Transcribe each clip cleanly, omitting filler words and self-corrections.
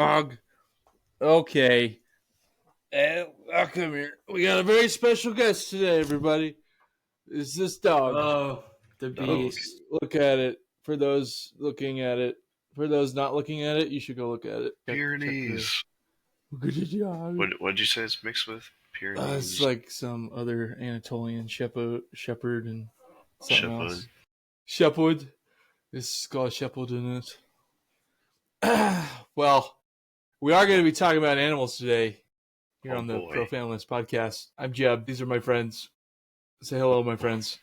Dog. Okay. Come here. We got a very special guest today, everybody. Is this dog? Oh, the Look, beast. look at it. For those looking at it, for those not looking at it, you should go look at it. Pyrenees. Look at the dog. What'd you say it's mixed with? It's Pyrenees. like some other Anatolian shepherd and something Shepherd. else. Shepherd. This is called shepherd in it. Well, we are going to be talking about animals today here on the Profoundless podcast. I'm Jeb. These are my friends. Say hello, my friends.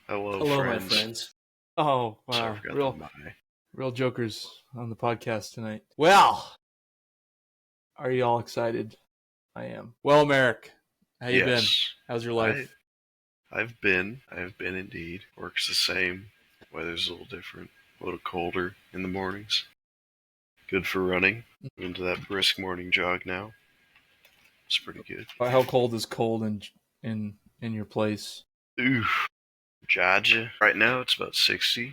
Hello, my friends. Oh, wow. Real jokers on the podcast tonight. Well, are you all excited? I am. Well, Merk, how you been? How's your life? I've been indeed. Work's the same. Weather's a little different. A little colder in the mornings. Good for running. Into that brisk morning jog now. It's pretty good. How cold is cold in your place? Oof. Georgia. Right now it's about 60.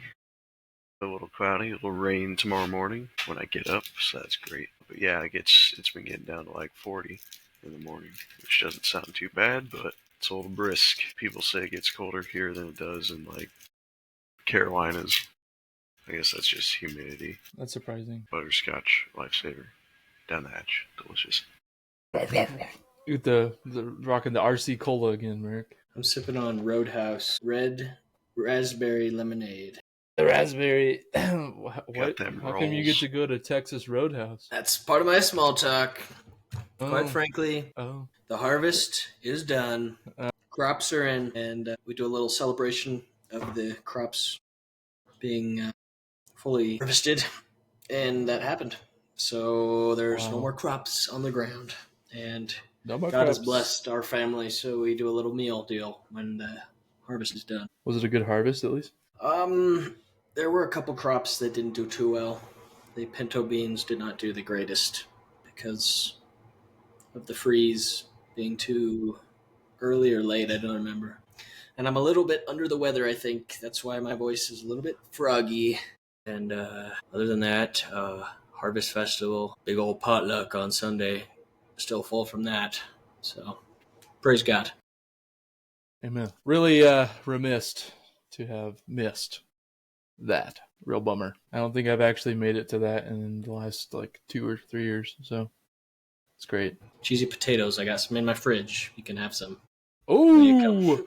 A little cloudy, a little rain tomorrow morning when I get up, so that's great. But yeah, it's been getting down to like 40 in the morning, which doesn't sound too bad, but it's a little brisk. People say it gets colder here than it does in like Carolinas. I guess that's just humidity. That's surprising. Butterscotch, lifesaver. Down the hatch. Delicious. With the rocking the RC Cola again, Merk. I'm sipping on Roadhouse Red Raspberry Lemonade. The raspberry. What? How come you get to go to Texas Roadhouse? That's part of my small talk. Quite frankly, Oh. The harvest is done. Crops are in, and we do a little celebration of the crops being fully harvested, and that happened. So there's no more crops on the ground, and God has blessed our family, so we do a little meal deal when the harvest is done. Was it a good harvest at least? There were a couple crops that didn't do too well. The pinto beans did not do the greatest because of the freeze being too early or late. I don't remember. And I'm a little bit under the weather, I think. That's why my voice is a little bit froggy. And other than that, Harvest Festival, big old potluck on Sunday. Still full from that. So, praise God. Amen. Really remiss to have missed that. Real bummer. I don't think I've actually made it to that in the last like 2 or 3 years. So it's great. Cheesy potatoes. I got some in my fridge. You can have some. Oh,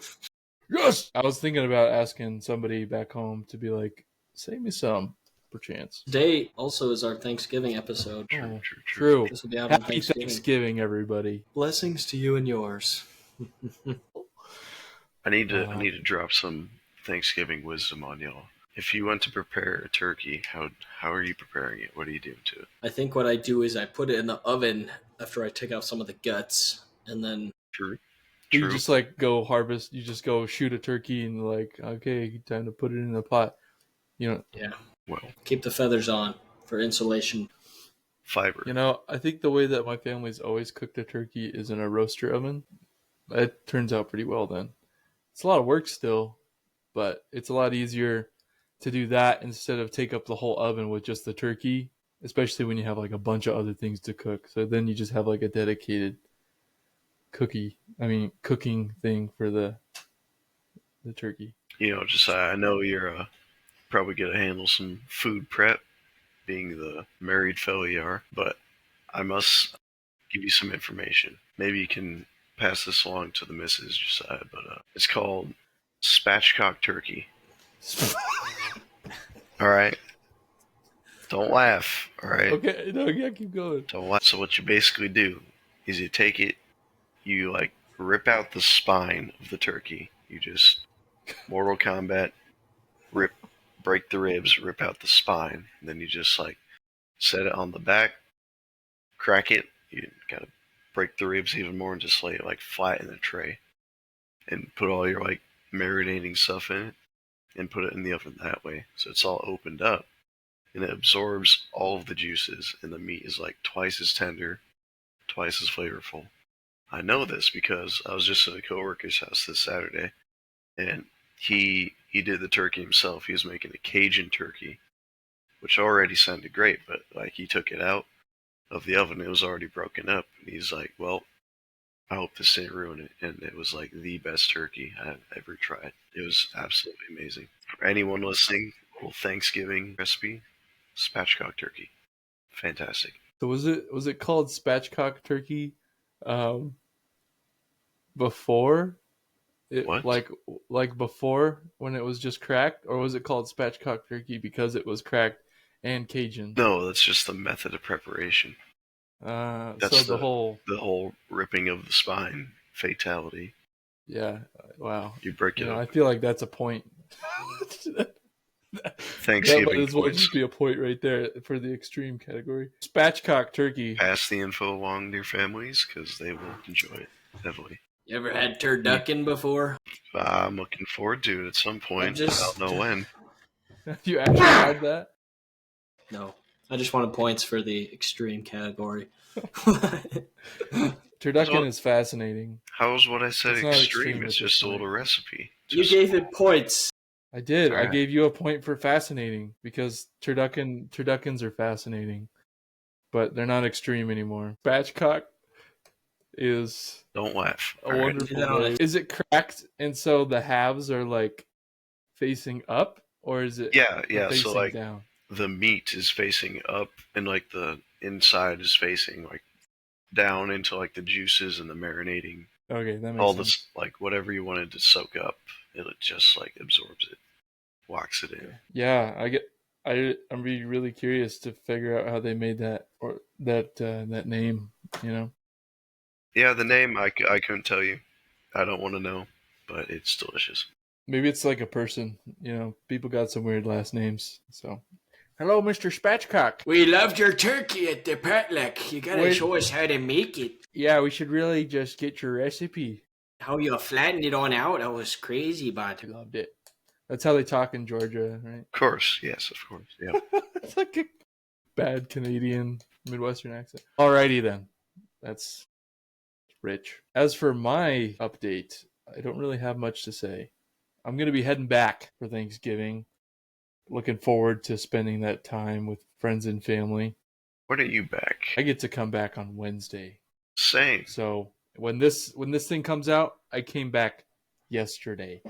yes! I was thinking about asking somebody back home to be like, save me some, perchance. Today also is our Thanksgiving episode. True. This will be out Happy Thanksgiving, everybody. Blessings to you and yours. I need to drop some Thanksgiving wisdom on y'all. If you want to prepare a turkey, how are you preparing it? What are you doing to it? I think what I do is I put it in the oven after I take out some of the guts, and then... True. You just like go harvest, you just go shoot a turkey and like, okay, time to put it in the pot. You know. Yeah. Well, keep the feathers on for insulation. Fiber. You know, I think the way that my family's always cooked a turkey is in a roaster oven. It turns out pretty well then. It's a lot of work still, but it's a lot easier to do that instead of take up the whole oven with just the turkey, especially when you have like a bunch of other things to cook. So then you just have like a dedicated cooking thing for the turkey. You know, Josiah, I know you're probably going to handle some food prep, being the married fellow you are, but I must give you some information. Maybe you can pass this along to the missus, Josiah, but it's called Spatchcock turkey. All right? Don't laugh, all right? Okay, no, yeah, keep going. Don't laugh. So what you basically do is you take it, you like rip out the spine of the turkey. You just Mortal Kombat, break the ribs, rip out the spine, and then you just like set it on the back, crack it. You gotta break the ribs even more and just lay it like flat in a tray, and put all your like marinating stuff in it, and put it in the oven that way. So it's all opened up, and it absorbs all of the juices, and the meat is like twice as tender, twice as flavorful. I know this because I was just at a coworker's house this Saturday, and he did the turkey himself. He was making a Cajun turkey, which already sounded great, but like he took it out, of the oven. It was already broken up. And he's like, well, I hope this didn't ruin it. And it was like the best turkey I've ever tried. It was absolutely amazing. For anyone listening, a little Thanksgiving recipe, spatchcock turkey. Fantastic. So was it called spatchcock turkey before it, What? like before when it was just cracked, or was it called spatchcock turkey because it was cracked and Cajun? No, that's just the method of preparation. That's So the whole ripping of the spine fatality. yeah, wow. You break it I up. feel like that's a point. Thanksgiving That might as well points. just be a point right there for the extreme category. Spatchcock turkey. Pass the info along to your families because they will enjoy it heavily. You ever had turducken before? I'm looking forward to it at some point. I don't know when. Have you actually had that? No. I just wanted points for the extreme category. Turducken is fascinating. How's what I said It's not extreme? extreme It's at just this a little point. recipe. You gave it points. I did. I Alright. gave you a point for fascinating because turduckens are fascinating, but they're not extreme anymore. Spatchcock is Don't laugh. a All right. wonderful No. way. Is it cracked and so the halves are like facing up, or is it Yeah. facing So like down? the meat is facing up, and like the inside is facing like down into like the juices and the marinating. Okay, that makes All sense. this like whatever you wanted to soak up, it just like absorbs it, locks it in. Yeah, I'm really curious to figure out how they made that or that name. Yeah, the name I couldn't tell you. I don't want to know, but it's delicious. Maybe it's like a person. People got some weird last names. So, hello, Mr. Spatchcock. We loved your turkey at the potluck. You gotta Wait. show us how to make it. Yeah, we should really just get your recipe. How you flattened it on out. That was crazy, bud. I loved it. That's how they talk in Georgia, right? Of course, yes, of course, yeah. It's like a bad Canadian Midwestern accent. Alrighty then. That's rich. As for my update, I don't really have much to say. I'm going to be heading back for Thanksgiving. Looking forward to spending that time with friends and family. When are you back? I get to come back on Wednesday. Same. So when this thing comes out, I came back yesterday.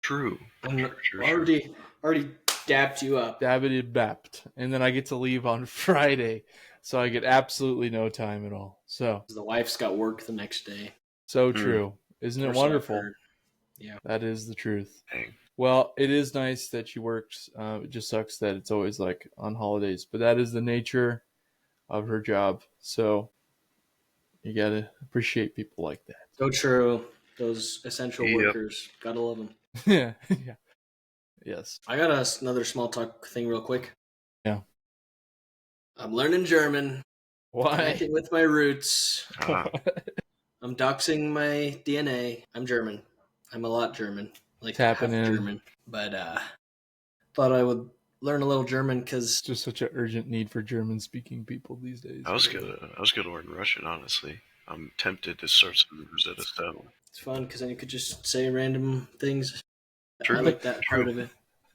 True. Already dapped you up. Dabbity bapped. And then I get to leave on Friday. So I get absolutely no time at all. So The wife's got work the next day. so true. Isn't it Or so I've wonderful? heard. Yeah. That is the truth. Dang. Well, it is nice that she works. It just sucks that it's always like on holidays. But that is the nature of her job. So you got to appreciate people like that. So true. Those essential Yep. workers. Gotta love them. Yeah. Yes. I got another small talk thing real quick. Yeah. I'm learning German. Why? Connecting with my roots. Ah, I'm doxing my DNA. I'm German. I'm a lot German. Like Tapping half in. German. But thought I would learn a little German because It's just such an urgent need for German-speaking people these days. I was gonna learn Russian, honestly. I'm tempted to start some Rosetta Stone. it's fun because then you could just say random things. True. I like that part True. of it.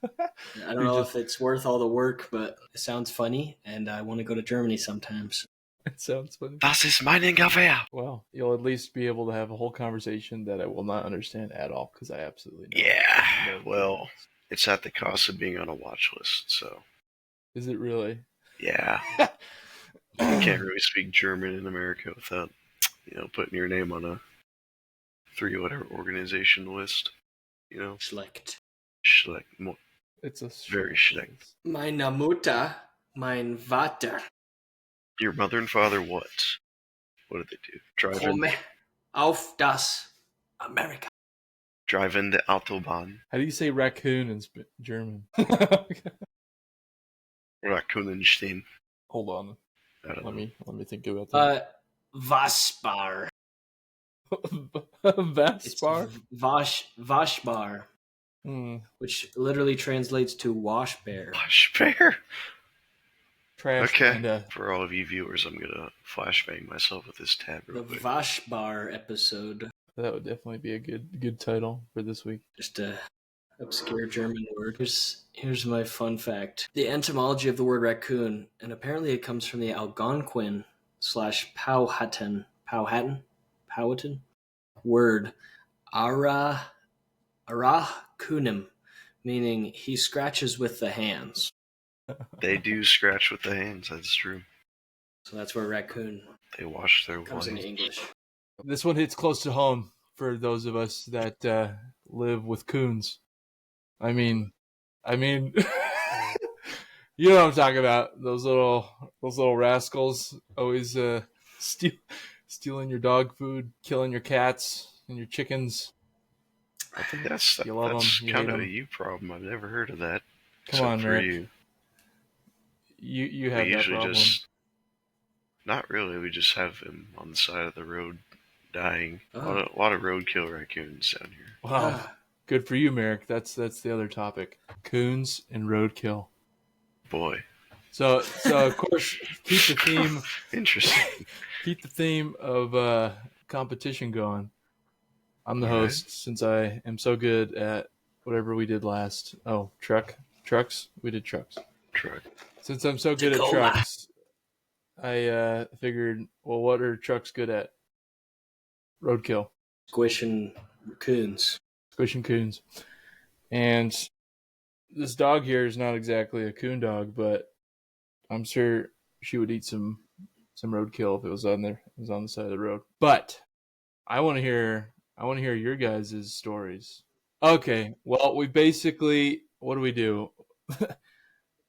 I don't You know just- if it's worth all the work, but it sounds funny, and I want to go to Germany sometimes. It sounds funny. Das ist mein Gewehr. Well, you'll at least be able to have a whole conversation that I will not understand at all because I absolutely know. Yeah. no Well, German. it's at the cost of being on a watch list, so Is it really? yeah. You can't really speak German in America without, putting your name on a 3-letter organization list. Schlecht. It's a Very schlecht. Meine Mutter, mein Vater, Your mother and father what? What did they do? komme auf das Amerika. Drive in the Autobahn. How do you say raccoon in German? Rakunenstein. Hold on. I don't know. Let me think about that. Waschbär. It's Vaspar? Waschbär, Mm, which literally translates to wash bear. Waschbär? trash Okay. panda. For all of you viewers, I'm gonna flashbang myself with this tab The real quick. Waschbär episode. That would definitely be a good title for this week. Just a obscure German word. Here's my fun fact. The etymology of the word raccoon, and apparently it comes from the Algonquin / Powhatan word aracoonim, meaning he scratches with the hands. They do scratch with the hands, that's true. So that's where raccoon They wash their comes into hands. English. This one hits close to home for those of us that live with coons. I mean, you know what I'm talking about. Those little rascals always stealing your dog food, killing your cats and your chickens. I think that's You love 'em, you kind hate of a 'em. you problem. I've never heard of that. Come Except on, for Merk. you. You We have that usually problem. not really. We just have them on the side of the road dying. Oh. A lot of roadkill raccoons down here. Wow. Good for you, Merk. That's the other topic. Coons and roadkill. Boy. So of course keep the theme Interesting. keep the theme of competition going. I'm the All right. host since I am so good at whatever we did last. Oh, trucks. We did trucks. Truck. Since I'm so good Tacoma. at trucks, I figured, well, what are trucks good at? Roadkill, Squishing raccoons. squishing coons, and this dog here is not exactly a coon dog, but I'm sure she would eat some roadkill if it was on there. It was on the side of the road. But I want to hear your guys' stories. Okay, well, we basically, what do we do?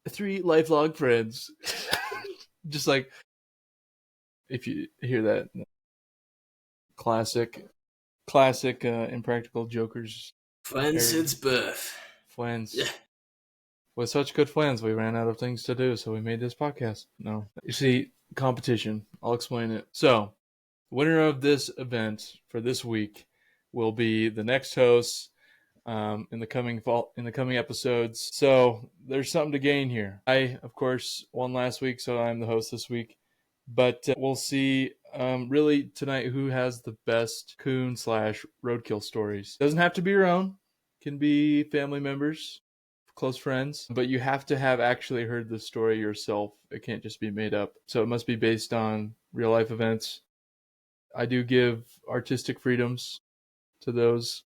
3 lifelong friends. Just like if you hear that classic Impractical Jokers. Friends since birth. Friends. Yeah. With such good friends, we ran out of things to do, so we made this podcast. No. You see, competition. I'll explain it. So, winner of this event for this week will be the next host in the coming episodes. So there's something to gain here. I, of course, won last week, so I'm the host this week. But we'll see really tonight who has the best coon / roadkill stories. Doesn't have to be your own. Can be family members, close friends. But you have to have actually heard the story yourself. It can't just be made up. So it must be based on real life events. I do give artistic freedoms to those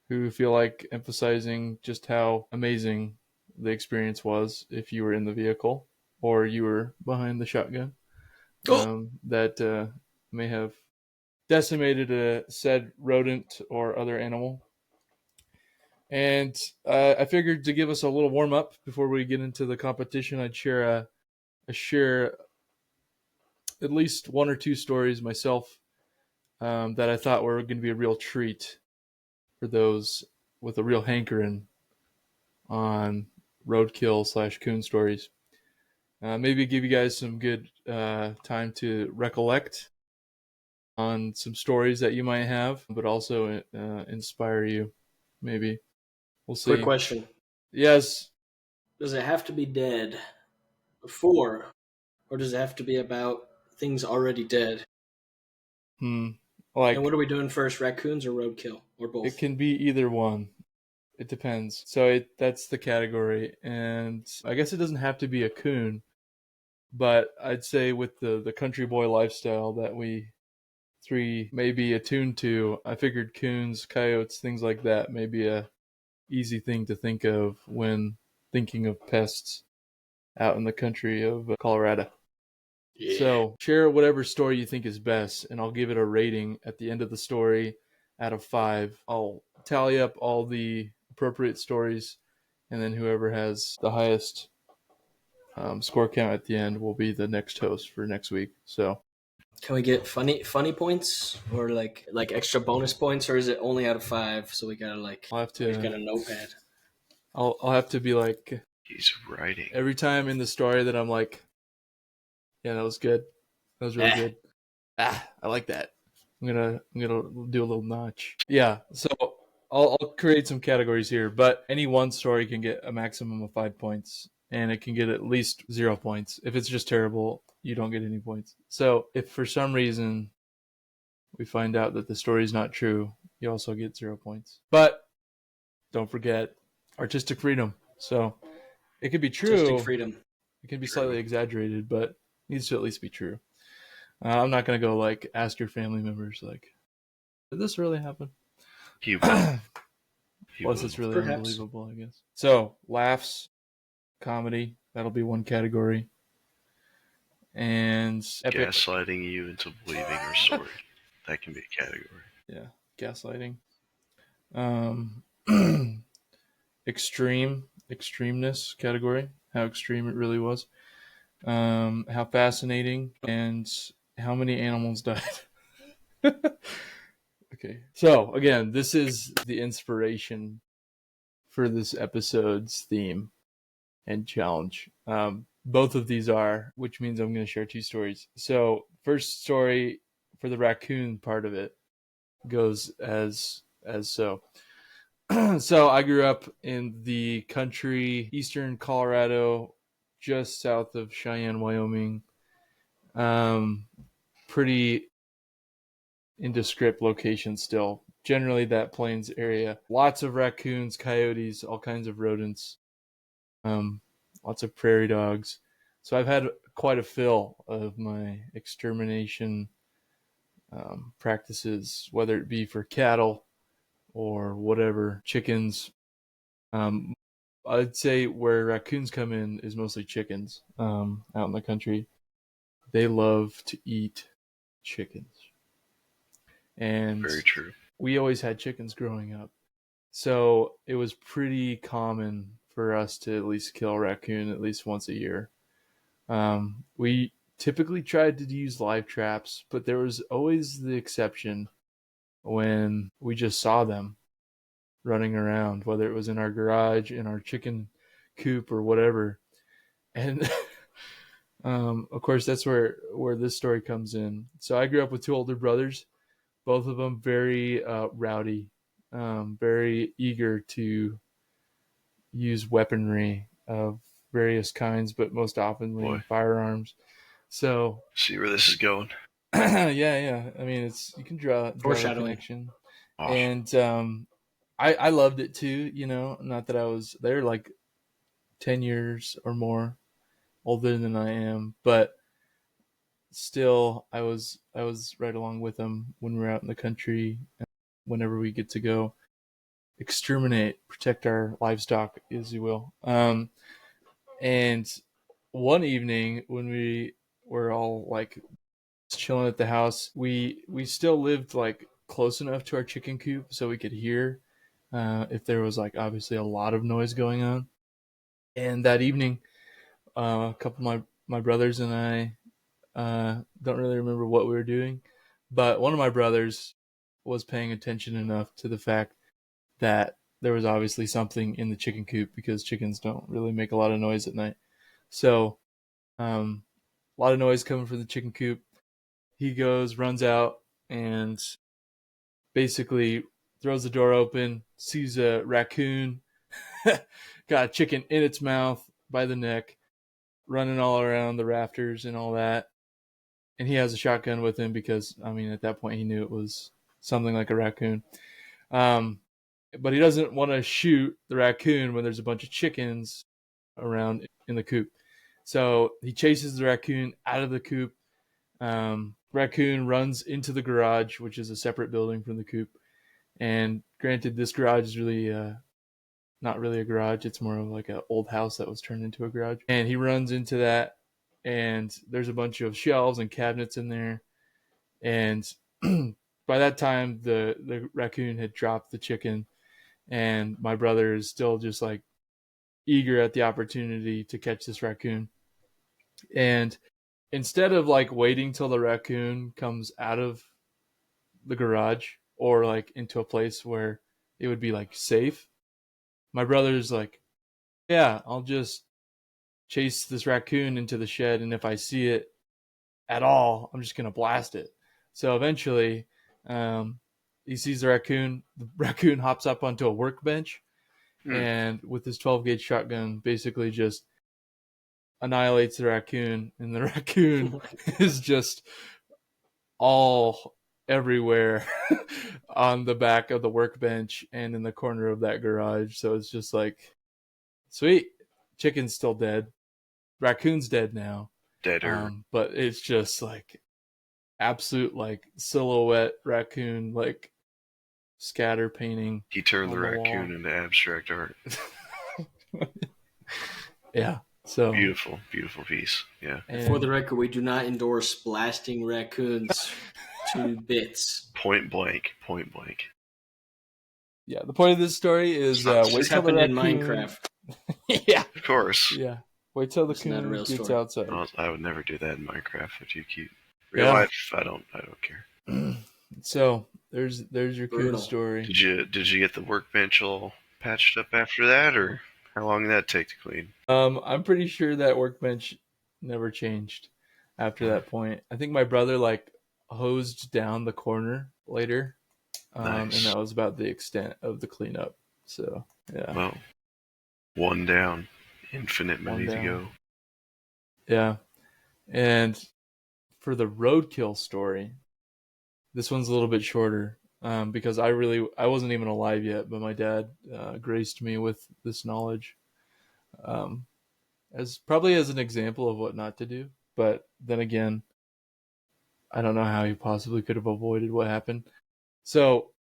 who feel like emphasizing just how amazing the experience was if you were in the vehicle or you were behind the shotgun that may have decimated a said rodent or other animal. And I figured to give us a little warm up before we get into the competition, I'd share at least 1 or 2 stories myself that I thought were going to be a real treat for those with a real hankering on roadkill / coon stories. Maybe give you guys some good time to recollect on some stories that you might have, but also inspire you. Maybe we'll see. Quick question. Yes. Does it have to be dead before, or does it have to be about things already dead? Like, and what are we doing first, raccoons or roadkill, or both? It can be either one. It depends. So that's the category, and I guess it doesn't have to be a coon, but I'd say with the country boy lifestyle that we 3 may be attuned to, I figured coons, coyotes, things like that may be a easy thing to think of when thinking of pests out in the country of Colorado. Yeah. So share whatever story you think is best, and I'll give it a rating at the end of the story out of 5. I'll tally up all the appropriate stories, and then whoever has the highest score count at the end will be the next host for next week. So, can we get funny points or like extra bonus points, or is it only out of 5? So we gotta I'll have to get a notepad. I'll have to be like, he's writing every time in the story that I'm like, yeah, that was good. That was really good. I like that. I'm gonna do a little notch. Yeah. So I'll create some categories here, but any one story can get a maximum of 5 points, and it can get at least 0 points. If it's just terrible, you don't get any points. So if for some reason we find out that the story is not true, you also get 0 points. But don't forget, artistic freedom. So it could be Artistic true. freedom. It can be True. slightly exaggerated, but it needs to at least be true. I'm not going to go like ask your family members like, did this really happen? He will. He Plus, will. it's really Perhaps. unbelievable, I guess. So, laughs, comedy, that'll be one category. And epic. Gaslighting you into believing you're sorry. That can be a category. Yeah, gaslighting. Extremeness category. How extreme it really was. How fascinating, and how many animals died. Okay. So, again, this is the inspiration for this episode's theme and challenge. Both of these are, which means I'm going to share two stories. So, first story for the raccoon part of it goes as so. So, I grew up in the country, eastern Colorado, just south of Cheyenne, Wyoming. Pretty indescript location still. Generally, that plains area. Lots of raccoons, coyotes, all kinds of rodents. Lots of prairie dogs. So I've had quite a fill of my extermination practices, whether it be for cattle or whatever, chickens. I'd say where raccoons come in is mostly chickens out in the country. They love to eat chickens. And Very true. we always had chickens growing up. So it was pretty common for us to at least kill a raccoon at least once a year. We typically tried to use live traps, but there was always the exception when we just saw them running around, whether it was in our garage, in our chicken coop, or whatever. And of course, that's where this story comes in. So I grew up with two older brothers, both of them very rowdy, very eager to use weaponry of various kinds, but most often firearms. So See where this is going. yeah. I mean, you can draw the Foreshadowing. connection. Oh, And I loved it too. Not that I was there like 10 years or more older than I am, but still I was right along with them when we're out in the country. Whenever we get to go exterminate, protect our livestock, as you will. And one evening when we were all like chilling at the house, we still lived like close enough to our chicken coop so we could hear if there was like obviously a lot of noise going on. And that evening, a couple of my brothers and I don't really remember what we were doing, but one of my brothers was paying attention enough to the fact that there was obviously something in the chicken coop, because chickens don't really make a lot of noise at night. So a lot of noise coming from the chicken coop. He runs out, and basically throws the door open, sees a raccoon, got a chicken in its mouth by the neck, running all around the rafters and all that. And he has a shotgun with him because, I mean, at that point he knew it was something like a raccoon. But he doesn't want to shoot the raccoon when there's a bunch of chickens around in the coop. So he chases the raccoon out of the coop. Raccoon runs into the garage, which is a separate building from the coop. And granted, this garage is really not really a garage. It's more of like an old house that was turned into a garage. And he runs into that, and there's a bunch of shelves and cabinets in there. And by that time, the raccoon had dropped the chicken, and my brother is still just like eager at the opportunity to catch this raccoon. And instead of like waiting till the raccoon comes out of the garage or like into a place where it would be like safe, my brother's like, yeah, I'll just chase this raccoon into the shed, and if I see it at all, I'm just gonna blast it. So eventually he sees the raccoon hops up onto a workbench, and with his 12 gauge shotgun basically just annihilates the raccoon, and the raccoon is just all everywhere on the back of the workbench and in the corner of that garage. So it's just like, sweet, chicken's still dead, raccoon's dead now. Deader. But it's just like absolute like silhouette raccoon, like scatter painting. He turned the on the raccoon wall. into abstract art. Yeah. So Beautiful, beautiful piece. Yeah. and For the record, we do not endorse blasting raccoons to bits. Point blank. Point blank. yeah, the point of this story is This wait This till the happened raccoon. in Minecraft. Yeah. Of course. Yeah. Wait till the It's not a coon real gets story. outside. I would never do that in Minecraft. They're too cute. Real Yeah. life, I don't care. So there's your coon Brutal. story. Did you get the workbench all patched up after that, or how long did that take to clean? I'm pretty sure that workbench never changed after that point. I think my brother like hosed down the corner later, and Nice. that was about the extent of the cleanup. So yeah, Well, one down, infinite One many to down. go. yeah. And for the roadkill story, this one's a little bit shorter because I wasn't even alive yet, but my dad graced me with this knowledge. As probably as an example of what not to do. But then again, I don't know how he possibly could have avoided what happened. So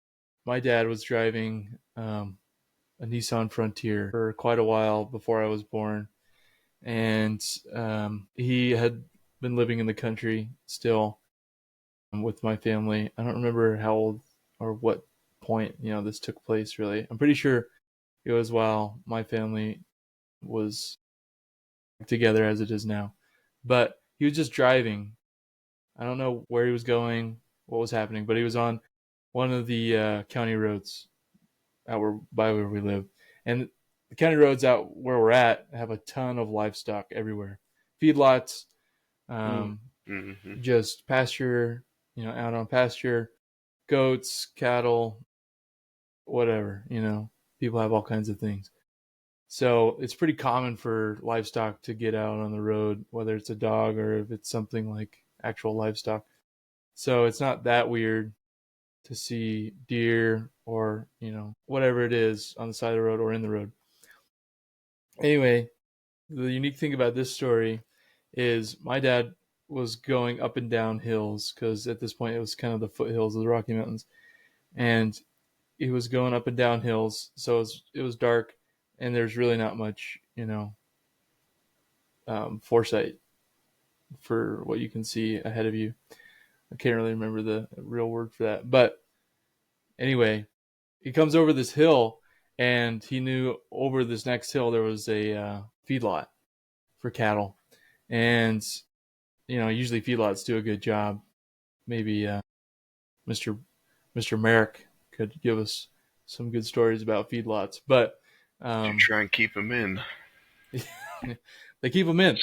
my dad was driving a Nissan Frontier for quite a while before I was born, and he had been living in the country still with my family. I don't remember how old or what point this took place. Really, I'm pretty sure it was while my family was together as it is now. But he was just driving. I don't know where he was going, what was happening, but he was on one of the county roads by where we live. And the county roads out where we're at have a ton of livestock everywhere. Feedlots, Mm-hmm. just pasture, out on pasture, goats, cattle, whatever, people have all kinds of things. So it's pretty common for livestock to get out on the road, whether it's a dog or if it's something like actual livestock. So it's not that weird to see deer or, whatever it is on the side of the road or in the road. Anyway, the unique thing about this story is my dad was going up and down hills because at this point it was kind of the foothills of the Rocky Mountains. And he was going up and down hills. So it was dark. And there's really not much, foresight for what you can see ahead of you. I can't really remember the real word for that. But anyway, he comes over this hill, and he knew over this next hill there was a feedlot for cattle. And, usually feedlots do a good job. Maybe Mr. Merk could give us some good stories about feedlots. But You try and keep them in. they keep them in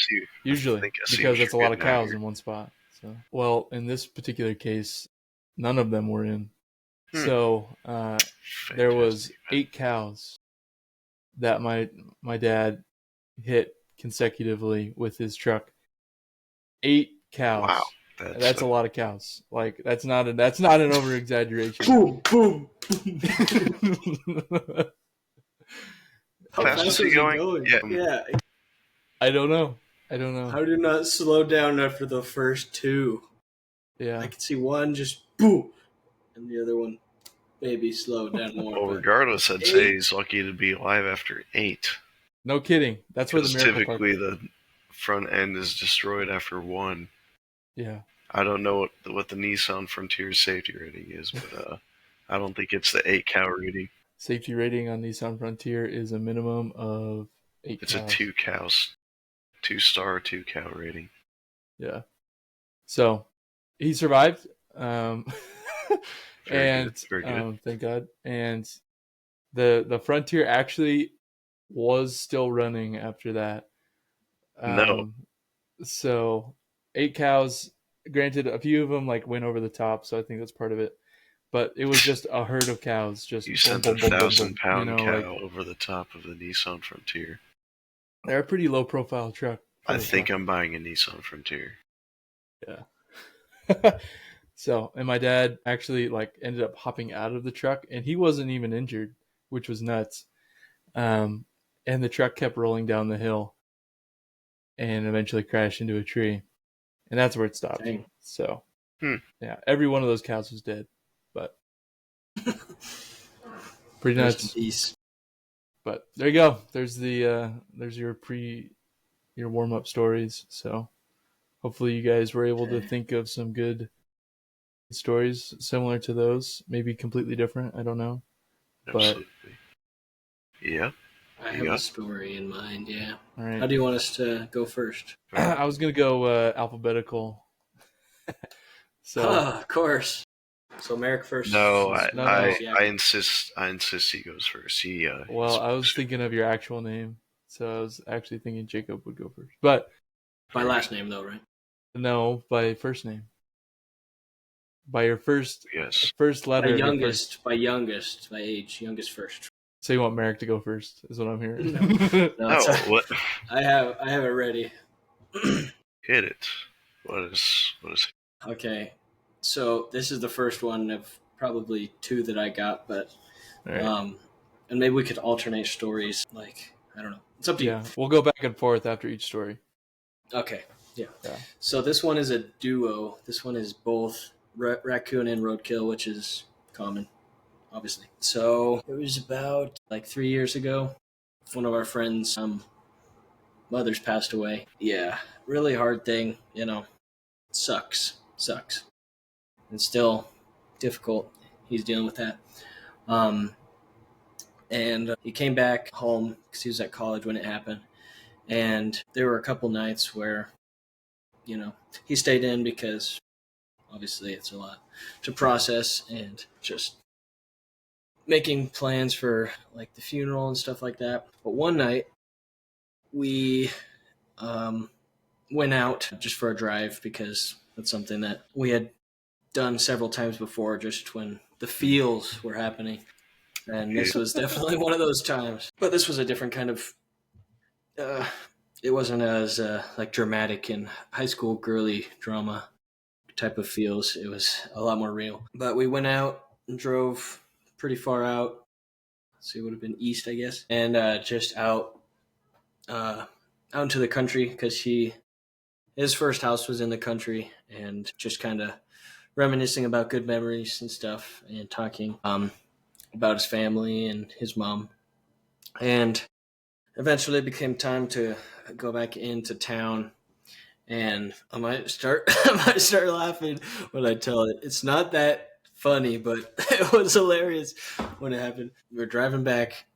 usually I see because what that's a you're lot of getting at cows here. in one spot. So, well, in this particular case, none of them were in. So there was Fantastic. 8 cows that my dad hit consecutively with his truck. 8 cows. Wow, That's a lot of cows. Like that's not an over exaggeration. Boom, boom. How Fast fast was was he he going? going? Yeah. I don't know. How do you not slow down after the first 2? Yeah. I could see one just boom, and the other one maybe slow down more. Well, but regardless, I'd say he's lucky to be alive after 8. No kidding. That's where the Because miracle part. typically the front end is destroyed after 1. Yeah. I don't know what the Nissan Frontier's safety rating is, but I don't think it's the 8 cow rating. Safety rating on Nissan Frontier is a minimum of 8 It's cows. a 2 cows, 2-star 2 cow rating. Yeah. So he survived. Very And good. Very good. thank God. And the Frontier actually was still running after that. No. So 8 cows. Granted, a few of them like went over the top, so I think that's part of it. But it was just a herd of cows. Just You boom, sent a boom, boom, boom, boom. 1,000-pound cow Like, over the top of the Nissan Frontier. they're a pretty low profile truck. I think I'm buying a Nissan Frontier. Yeah. So, and my dad actually like ended up hopping out of the truck, and he wasn't even injured, which was nuts. And the truck kept rolling down the hill, and eventually crashed into a tree, and that's where it stopped. Dang. So, yeah, every one of those cows was dead, but pretty Rest in nuts. peace. But there you go. There's your warm up stories. So hopefully you guys were able to think of some good stories similar to those, maybe completely different. I don't know. Absolutely. But I have a story in mind. Yeah. All right. How do you want us to go first? I was gonna go alphabetical. So of course. So Merk first. No, I Yacob. insist he goes first. Well, I was thinking of your actual name, so I was actually thinking Jacob would go first. But by last name though, right? No, by first name. By your first letter. By youngest, by age, youngest first. So you want Merrick to go first, is what I'm hearing. No, what? I have it ready. Hit it. What is Okay. So this is the first one of probably two that I got, but right. And maybe we could alternate stories. Like, I don't know. It's up to you. Yeah, we'll go back and forth after each story. Okay. Yeah. So this one is a duo. This one is both raccoon and roadkill, which is common, obviously. So it was about like 3 years ago. One of our friends' mother's passed away. Yeah, really hard thing. Sucks. And still difficult. He's dealing with that. And he came back home because he was at college when it happened. And there were a couple nights where, he stayed in because obviously it's a lot to process and just making plans for like the funeral and stuff like that. But one night we went out just for a drive because that's something that we had done several times before, just when the feels were happening. And this was definitely one of those times. But this was a different kind of it wasn't as like dramatic and high school girly drama type of feels. It was a lot more real. But we went out and drove pretty far out. So it would have been east, I guess. And just out into the country because his first house was in the country, and just kind of reminiscing about good memories and stuff, and talking about his family and his mom. And eventually it became time to go back into town, and I might start laughing when I tell it. It's not that funny, but it was hilarious when it happened. We were driving back,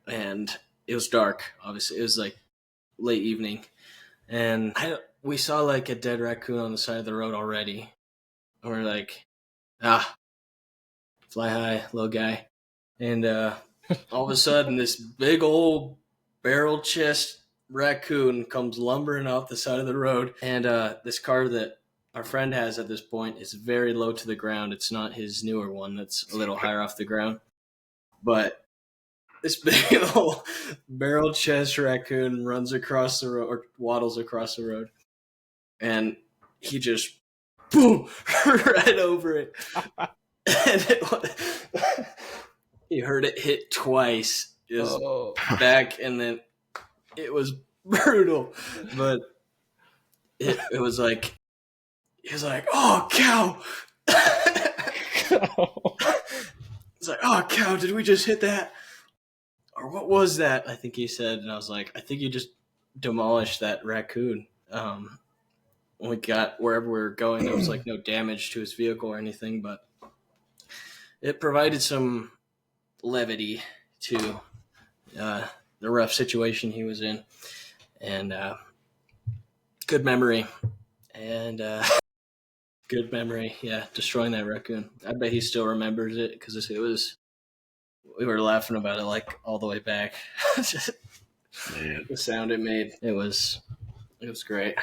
and it was dark. Obviously, it was like late evening, and we saw like a dead raccoon on the side of the road already. And we're like, fly high, little guy. And all of a sudden, this big old barrel chest raccoon comes lumbering off the side of the road. And this car that our friend has at this point is very low to the ground. It's not his newer one that's a little higher off the ground. But this big old barrel chest raccoon runs across the road, or waddles across the road. And he just, boom, right over it. And you heard it hit twice. It was back, and then it was brutal. But it was like, he was like, "Oh, cow." It's like, "Oh, cow, did we just hit that? Or what was that?" I think he said. And I was like, "I think you just demolished that raccoon." When we got wherever we were going, there was like no damage to his vehicle or anything, but it provided some levity to the rough situation he was in. And good memory. And good memory, yeah, destroying that raccoon. I bet he still remembers it because we were laughing about it like all the way back. The sound it made, it was great.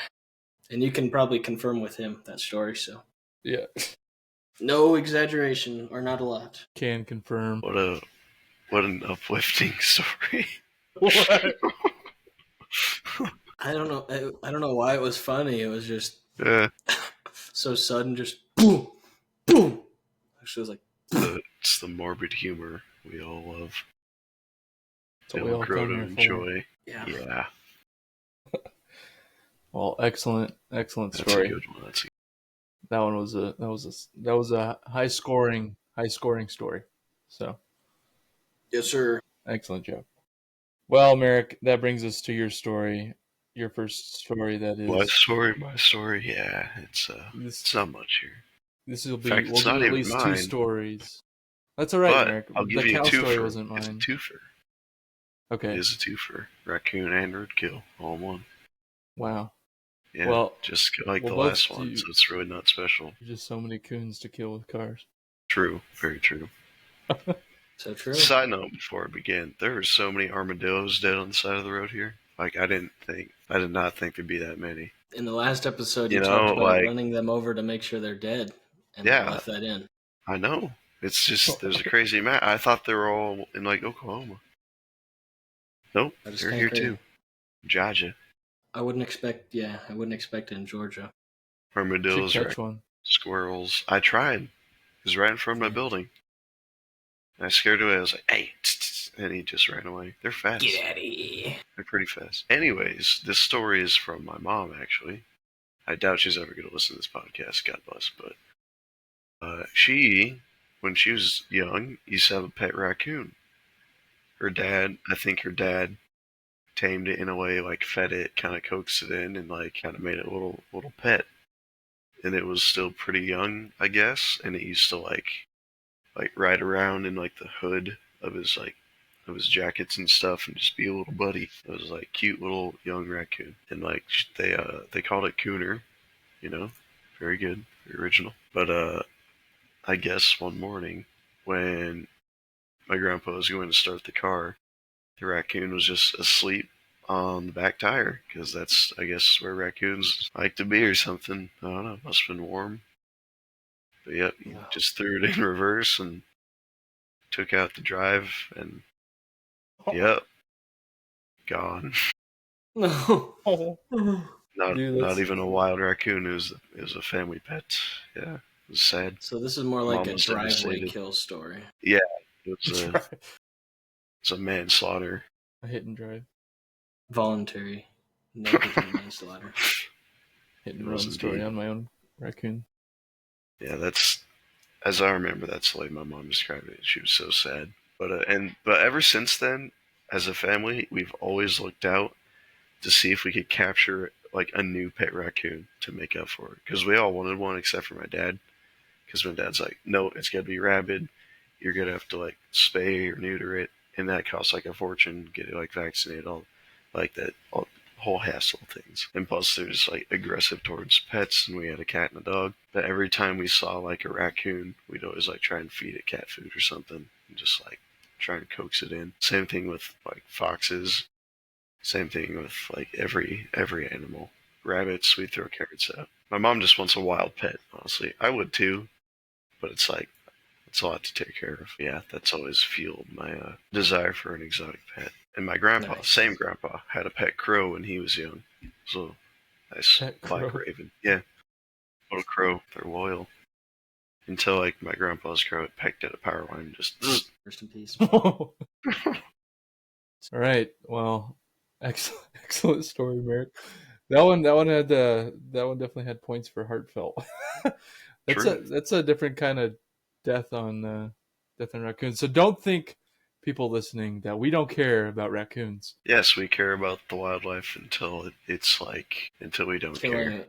And you can probably confirm with him that story, so. Yeah. No exaggeration, or not a lot. Can confirm. What an uplifting story. What? I don't know why it was funny. It was just so sudden, just boom, boom. She was like, It's the morbid humor we all love. That's what we all come here for. Enjoy. yeah. Yeah. Well, excellent story. That's a good one. That one was a high scoring story. So Yes, sir. excellent job. Well, Merk, that brings us to your story, your first story. That is my story. Yeah, it's not much here. This will be. In fact, we'll it's do not at even least mine. 2 stories. That's all right, But Merk. I'll give The you a cow twofer. story wasn't mine. It's a twofer. Okay. It is a twofer. Raccoon and roadkill, all in one. Wow. Yeah, Well, just like we'll the both last one, so it's really not special. There's just so many coons to kill with cars. True, very true. So true. Side note before I begin, there were so many armadillos dead on the side of the road here. Like I did not think there'd be that many. In the last episode, you You talked know, about like- running them over to make sure they're dead, and Yeah. they left that in. I know. It's just there's a crazy amount. I thought they were all in like Oklahoma. Nope, That is they're kinda here crazy. too. Georgia. I wouldn't expect it in Georgia. Armadillos, Should catch one. squirrels. I tried. It was right in front of my building. And I scared away. I was like, "Hey!" And he just ran away. They're fast. Get out of here. They're pretty fast. Anyways, this story is from my mom, actually. I doubt she's ever going to listen to this podcast, God bless. But she, when she was young, used to have a pet raccoon. I think her dad tamed it in a way, like fed it, kind of coaxed it in, and like kind of made it a little pet. And it was still pretty young, I guess, and it used to like ride around in like the hood of his jackets and stuff and just be a little buddy. It was like cute little young raccoon. And like they called it Cooner, very good, very original. But I guess one morning when my grandpa was going to start the car, the raccoon was just asleep on the back tire, because that's, I guess, where raccoons like to be or something. I don't know, must have been warm. But yep, he just threw it in reverse and took out the drive, and yep, gone. No. Not Dude, not even a wild raccoon. It was a family pet. Yeah, it was sad. So this is more like Mom a was driveway devastated. kill story. It was a manslaughter. A hit and drive. Voluntary. Negligent manslaughter. Hit and It run was story indeed. on my own raccoon. Yeah, that's, as I remember, that's the way my mom described it. She was so sad. But ever since then, as a family, we've always looked out to see if we could capture like a new pet raccoon to make up for it, because we all wanted one except for my dad. Because my dad's like, no, it's got to be rabid. You're gonna have to like spay or neuter it, and that costs like a fortune. Get it like vaccinated, all like that, all whole hassle of things. And plus, they're just like aggressive towards pets, and we had a cat and a dog. But every time we saw like a raccoon, we'd always like try and feed it cat food or something, and just like try and coax it in. Same thing with like foxes. Same thing with like every animal. Rabbits, we throw carrots out. My mom just wants a wild pet, honestly. I would too, but it's like, it's a lot to take care of. Yeah, that's always fueled my desire for an exotic pet. And my grandpa, Nice. same grandpa, had a pet crow when he was young. So, nice Pet black crow. raven. Yeah, little crow. They're loyal. Until like my grandpa's crow, it pecked at a power line, just Rest in peace. All right. Well, excellent story, Merk. That one definitely had points for heartfelt. True. That's a different kind of death on raccoons. So don't think, people listening, that we don't care about raccoons. Yes, we care about the wildlife until we don't care.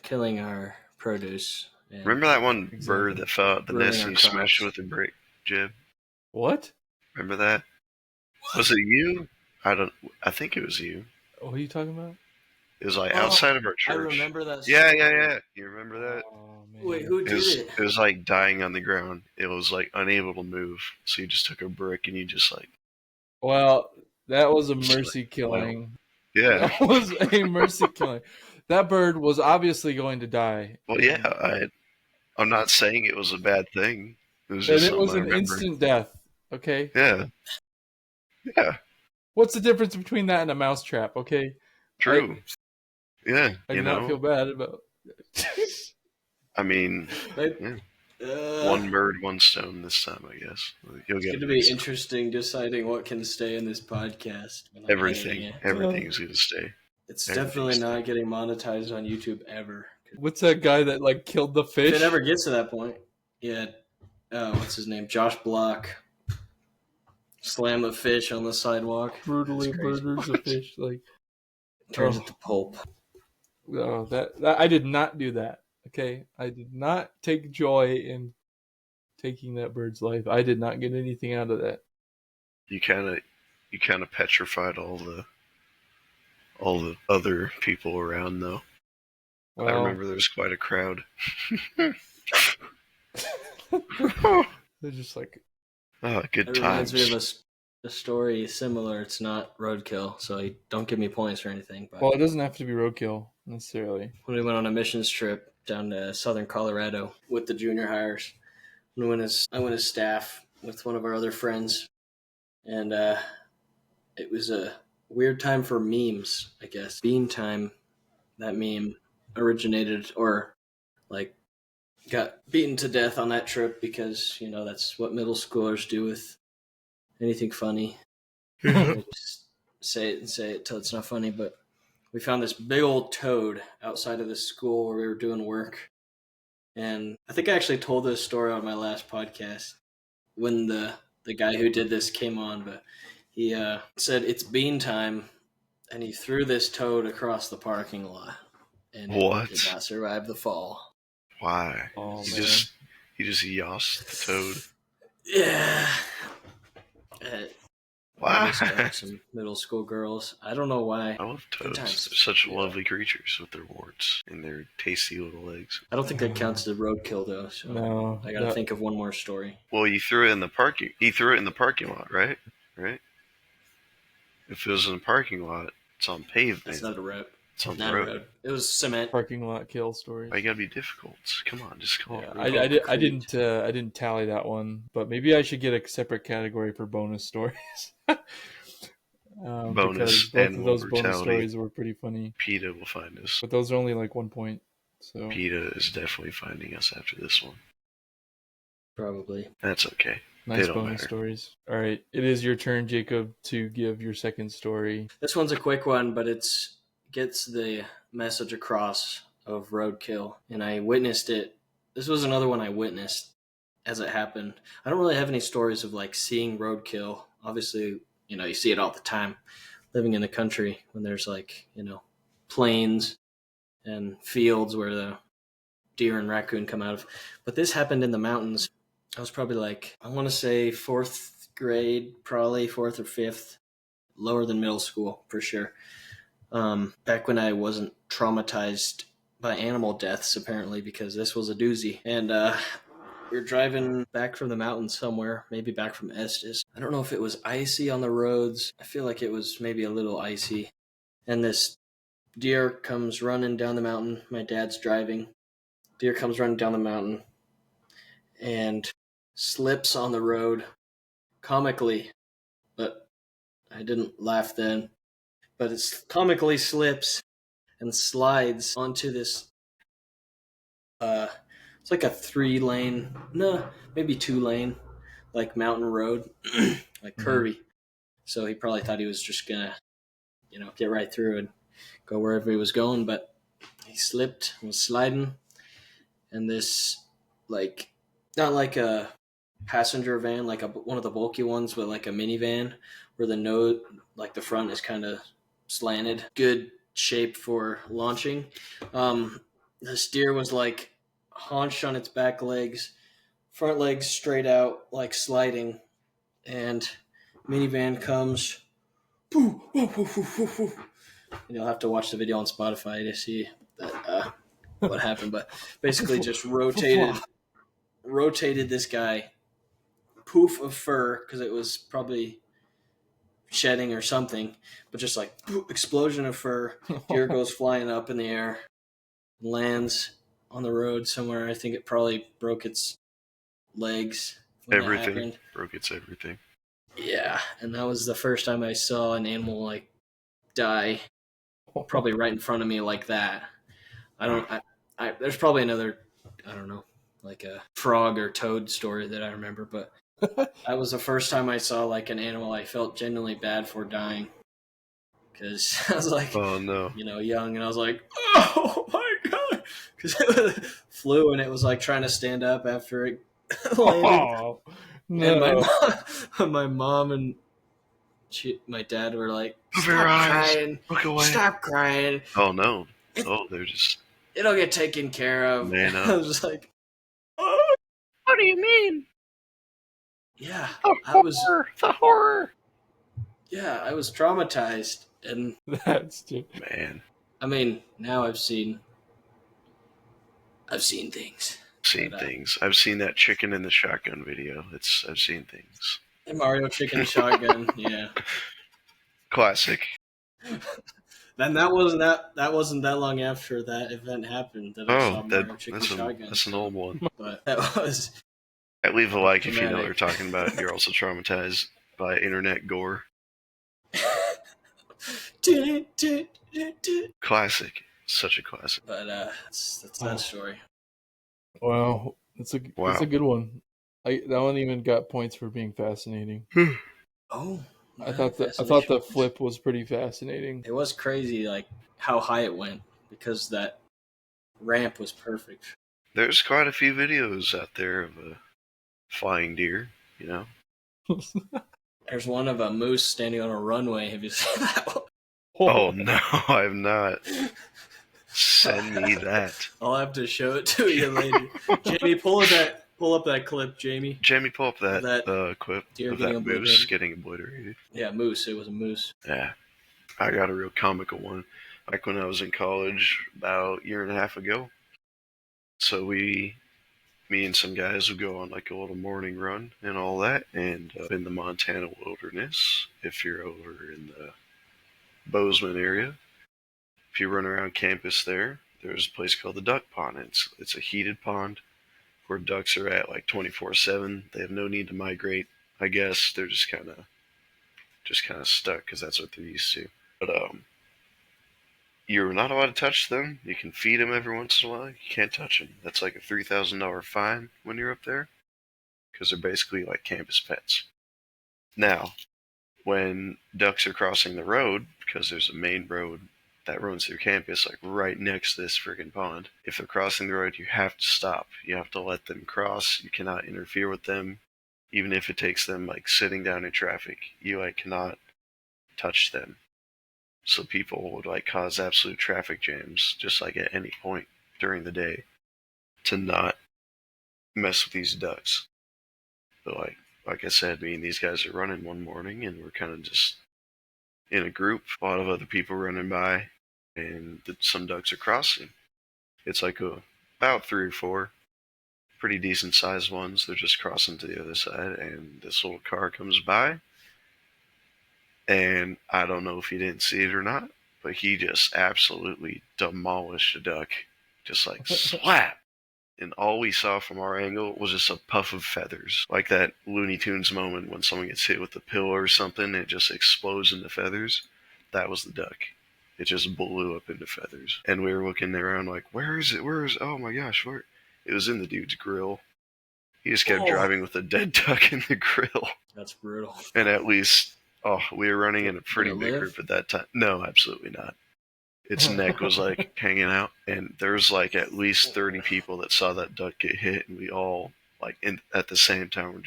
Killing our produce. And Remember that one Exactly. bird that fell out the Ruining nest our and you smashed it crops. with a brick, Jeb? What? Remember that? Was it you? I think it was you. What are you talking about? It was like Oh, outside of our I church. remember that. Yeah. story. You remember that? Oh man. Wait, who did it? It was like dying on the ground. It was like unable to move. So you just took a brick and you just like, Well, that was a Just like, mercy killing. yeah. That was a mercy killing. That bird was obviously going to die. Well, yeah. I'm not saying it was a bad thing. It was And just it was something I an remember. instant death. Okay. Yeah. Yeah. What's the difference between that and a mousetrap? Okay. True. Yeah. I do not feel bad about. I mean, yeah. One bird, one stone this time, I guess. You'll It's get going to be interesting deciding what can stay in this podcast. When I'm editing it. Everything's going to stay. It's definitely not getting monetized on YouTube ever. What's that guy that like killed the fish? If it ever gets to that point, yeah. What's his name? Josh Block. Slam a fish on the sidewalk. Brutally murders a fish. Like turns it to pulp. No, that I did not do that. Okay, I did not take joy in taking that bird's life. I did not get anything out of that. You kind of petrified all the other people around, though. Well, I remember there was quite a crowd. They're just like, oh, good times. It reminds me of a story similar. It's not Roadkill, so don't give me points or anything. But well, it doesn't have to be Roadkill necessarily. When we went on a missions trip down to southern Colorado with the junior hires, I went as staff with one of our other friends, and it was a weird time for memes, I guess. Bean time, that meme originated or like got beaten to death on that trip because, that's what middle schoolers do with anything funny. They just say it till it's not funny. But we found this big old toad outside of the school where we were doing work. And I think I actually told this story on my last podcast when the guy who did this came on, but he said it's bean time, and he threw this toad across the parking lot. And it did not survive the fall. Why? Oh, he just yossed the toad. Yeah. Why? Some middle school girls. I don't know why. I love toads. They're such lovely creatures with their warts and their tasty little legs. I don't think that counts as a roadkill though. So no, I gotta think of one more story. Well, you threw it in the parking. He threw it in the parking lot, right? Right. If it was in the parking lot, it's on pavement. It's not a road. It's on the road. It was cement. Parking lot kill stories. I gotta be difficult. Come on, just come on. I didn't tally that one, but maybe I should get a separate category for bonus stories. Bonus because both and of those brutality. bonus stories were pretty funny. PETA will find us. But those are only like 1 point. So PETA is definitely finding us after this one. Probably. That's okay. Nice bonus stories. All right, it is your turn, Jacob, to give your second story. This one's a quick one, but gets the message across of roadkill, and I witnessed it. This was another one I witnessed as it happened. I don't really have any stories of like seeing roadkill. Obviously, you see it all the time living in the country when there's like, plains and fields where the deer and raccoon come out of. But this happened in the mountains. I was probably like, I want to say 4th grade, probably 4th or 5th, lower than middle school for sure. Back when I wasn't traumatized by animal deaths, apparently, because this was a doozy. And we were driving back from the mountains somewhere, maybe back from Estes. I don't know if it was icy on the roads. I feel like it was maybe a little icy. And this deer comes running down the mountain. My dad's driving. Deer comes running down the mountain and slips on the road comically. But I didn't laugh then. But it comically slips and slides onto this, it's like a 3-lane, maybe 2-lane, like mountain road, like curvy. Mm-hmm. So he probably thought he was just going to, get right through and go wherever he was going. But he slipped and was sliding. And this, like, not like a passenger van, like one of the bulky ones, but like a minivan where the front is kind of slanted, good shape for launching. This deer was like haunched on its back legs, front legs straight out, like sliding, and minivan comes. Poof, poof, poof, poof, poof, poof. And you'll have to watch the video on Spotify to see that what happened, but basically just rotated this guy, poof of fur, because it was probably shedding or something, but just like explosion of fur. Deer goes flying up in the air, lands on the road somewhere. I think it probably broke its legs. Everything broke its everything. Yeah, and that was the first time I saw an animal like die, probably right in front of me like that. There's probably another I don't know, like a frog or toad story that I remember, but that was the first time I saw like an animal I felt genuinely bad for dying. Because I was like, Oh no. young, and I was like, oh my god, because it flew and it was like trying to stand up after it landed, Oh, and no. my mom and my dad were like, Cover your stop eyes. crying, Look away. stop crying. Oh no. Oh, they're just It'll get taken care of. Man I up. was just like, oh, What do you mean? yeah, The horror. yeah, I was traumatized, and That's just... Man. I mean, now I've seen things. Seen things. I've seen that chicken in the shotgun video. I've seen things. The Mario Chicken Shotgun, yeah. Classic. Then that wasn't that long after that event happened that I saw Mario Chicken Shotgun. That's an old one. But that was Leave a like if you know what traumatic. we're talking about. You're also traumatized by internet gore. Classic. Such a classic. But that's that story. Wow, it's a good one. That one even got points for being fascinating. Oh, I thought the flip was pretty fascinating. It was crazy, like how high it went, because that ramp was perfect. There's quite a few videos out there of a flying deer, you know. There's one of a moose standing on a runway. Have you seen that one? Oh no, I have not. Send me that. I'll have to show it to you later. Jamie, pull up that clip, Jamie. Jamie, pull up that clip deer of getting that moose obliterated. getting obliterated. Yeah, moose. It was a moose. Yeah. I got a real comical one. Like when I was in college about a year and a half ago. So me and some guys would go on like a little morning run and all that. And in the Montana wilderness, if you're over in the Bozeman area, if you run around campus there's a place called the Duck Pond. It's a heated pond where ducks are at like 24/7. They have no need to migrate. I guess they're just kind of stuck because that's what they're used to. But you're not allowed to touch them. You can feed them every once in a while. You can't touch them. That's like a $3,000 fine when you're up there because they're basically like campus pets. Now, when ducks are crossing the road, because there's a main road that runs through campus, like right next to this friggin' pond, if they're crossing the road, you have to stop. You have to let them cross. You cannot interfere with them, even if it takes them like sitting down in traffic. You like cannot touch them. So people would like cause absolute traffic jams, just like at any point during the day, to not mess with these ducks. But like I said, me and these guys are running one morning, and we're kind of just in a group, a lot of other people running by, and some ducks are crossing. It's like about 3 or 4 pretty decent sized ones. They're just crossing to the other side, and this little car comes by, and I don't know if he didn't see it or not, but he just absolutely demolished a duck. Just like slap! And all we saw from our angle was just a puff of feathers. Like that Looney Tunes moment when someone gets hit with a pillow or something and it just explodes into feathers. That was the duck. It just blew up into feathers. And we were looking around like, where is it? Oh my gosh, where? It was in the dude's grill. He just kept driving with a dead duck in the grill. That's brutal. And at least, we were running in a pretty big group at that time. No, absolutely not. Its neck was like hanging out, and there's like at least 30 people that saw that duck get hit, and we all like at the same time were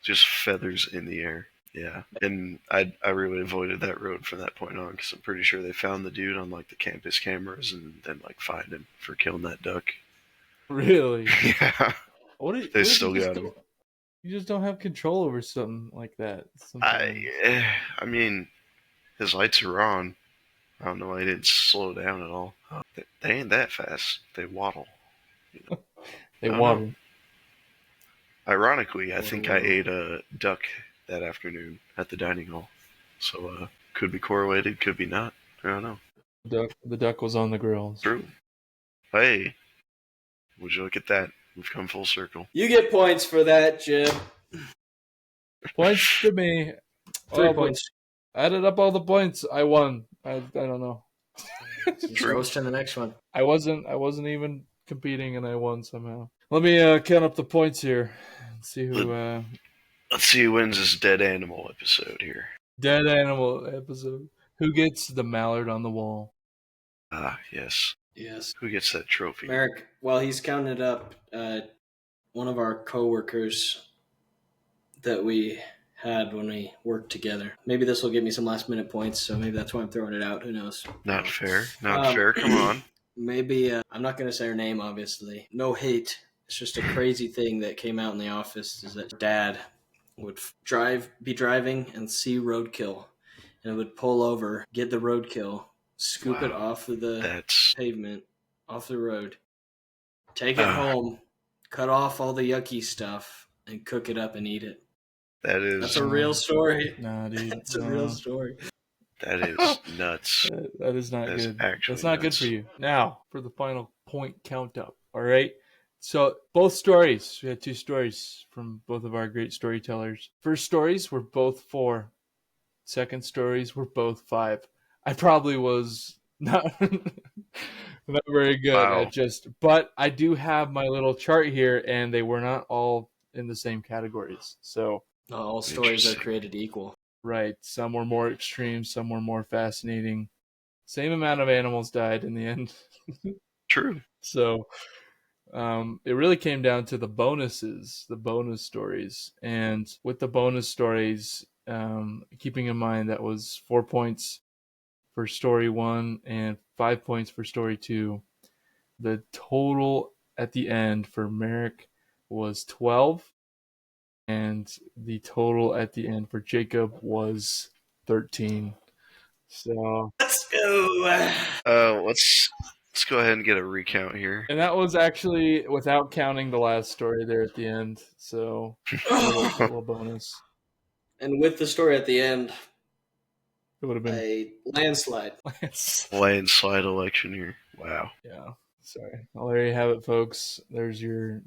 just feathers in the air. Yeah, and I really avoided that road from that point on because I'm pretty sure they found the dude on like the campus cameras and then like fined him for killing that duck. Really? Yeah. They still got him. You just don't have control over something like that. I mean, his lights are on. I don't know why he didn't slow down at all. They ain't that fast. They waddle. You know? They waddle. Ironically, I think I ate a duck that afternoon at the dining hall. So, could be correlated, could be not. I don't know. The duck was on the grill. True. Hey, would you look at that? We've come full circle. You get points for that, Jeb. Points to me. 3 points. Added up all the points. I won. I don't know. Roast in the next one. I wasn't even competing, and I won somehow. Let me count up the points here and see who. Let's see who wins this dead animal episode here. Dead animal episode. Who gets the mallard on the wall? Ah, yes. Yes. Who gets that trophy? Merk, while he's counting it up, one of our coworkers that we had when we worked together. Maybe this will give me some last minute points, so maybe that's why I'm throwing it out. Who knows? Not fair. Not fair. Come on. Maybe, I'm not going to say her name, obviously. No hate. It's just a crazy thing that came out in the office is that Dad would be driving and see roadkill, and would pull over, get the roadkill, scoop it off of the pavement, off the road, take it home, cut off all the yucky stuff, and cook it up and eat it. That's a real story. Nah, dude. That's a real story. That is nuts. That is not That is good. actually That's not good nuts. for you. Now, for the final point count up. All right. So, both stories. We had 2 stories from both of our great storytellers. First stories were both 4. Second stories were both 5. I probably was not very good at but I do have my little chart here, and they were not all in the same categories. So, all stories are created equal. Right. Some were more extreme, some were more fascinating. Same amount of animals died in the end. True. So it really came down to the bonuses, the bonus stories. And with the bonus stories, keeping in mind that was 4 points for story 1 and 5 points for story 2. The total at the end for Merk was 12. And the total at the end for Jacob was 13. So let's go. Let's go ahead and get a recount here. And that was actually without counting the last story there at the end. So a little bonus. And with the story at the end, it would have been a landslide. Landslide election here. Wow. Yeah. Sorry. Well, there you have it, folks. There's your.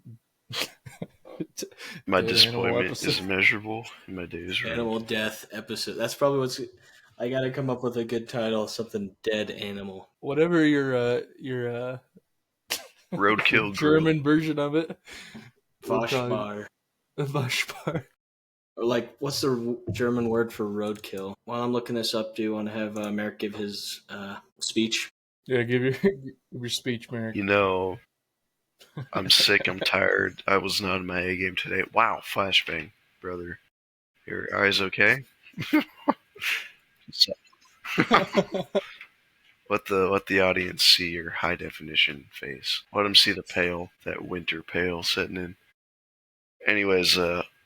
My disappointment is immeasurable. My days are animal death episode. That's probably what's. I got to come up with a good title, something dead animal. Whatever your Roadkill German version of it. Waschbären. Waschbären. Or like, what's the German word for roadkill? While I'm looking this up, do you want to have Merk give his speech? Yeah, give your speech, Merk. You know, I'm sick. I'm tired. I was not in my A game today. Wow, flashbang, brother. Your eyes okay? Let the audience see your high definition face. Let them see that winter pale setting in. Anyways,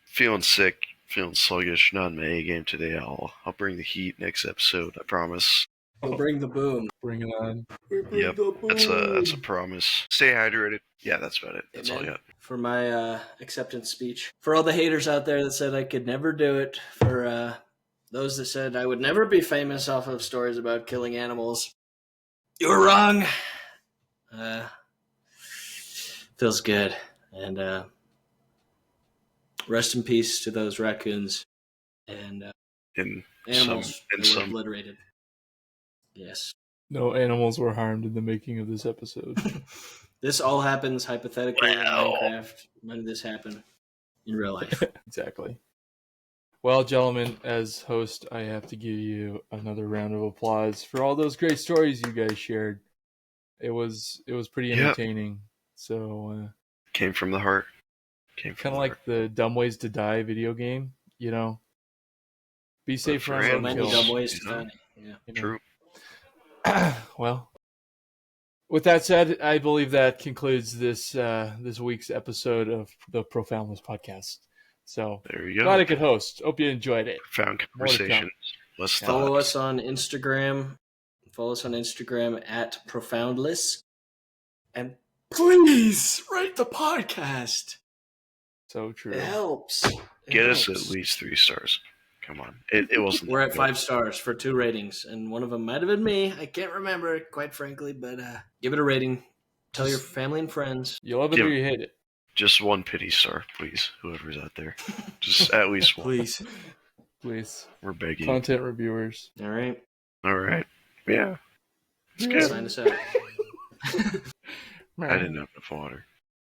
feeling sick, feeling sluggish, not in my A game today. I'll bring the heat next episode. I promise. We'll bring the boom. Bring it on. Yep, that's a promise. Stay hydrated. Yeah, that's about it. That's all I got. For my acceptance speech. For all the haters out there that said I could never do it. For those that said I would never be famous off of stories about killing animals. You were wrong. Feels good. And rest in peace to those raccoons and animals were obliterated. Yes. No animals were harmed in the making of this episode. This all happens hypothetically in Minecraft. When did this happen in real life? Exactly. Well, gentlemen, as host, I have to give you another round of applause for all those great stories you guys shared. It was pretty entertaining. Yep. So came from the heart. Kind of like the Dumb Ways to Die video game, you know. Be safe around so many dumb ways to die. Yeah, true. Well, with that said, I believe that concludes this week's episode of the Profoundless podcast. So there you go. Glad I could host. Hope you enjoyed it. Profound conversations. Follow us on Instagram. Follow us on Instagram at profoundless. And please rate the podcast. So true. It helps. Get us at least 3 stars. Come on. It wasn't. We're at 5 stars for 2 ratings, and one of them might have been me. I can't remember, quite frankly, but give it a rating. Tell your family and friends. You love it or you hate it. Just 1 pity star, please. Whoever's out there. Just at least 1. Please. We're begging. Content reviewers. All right. Yeah. Sign us out. I didn't have enough water.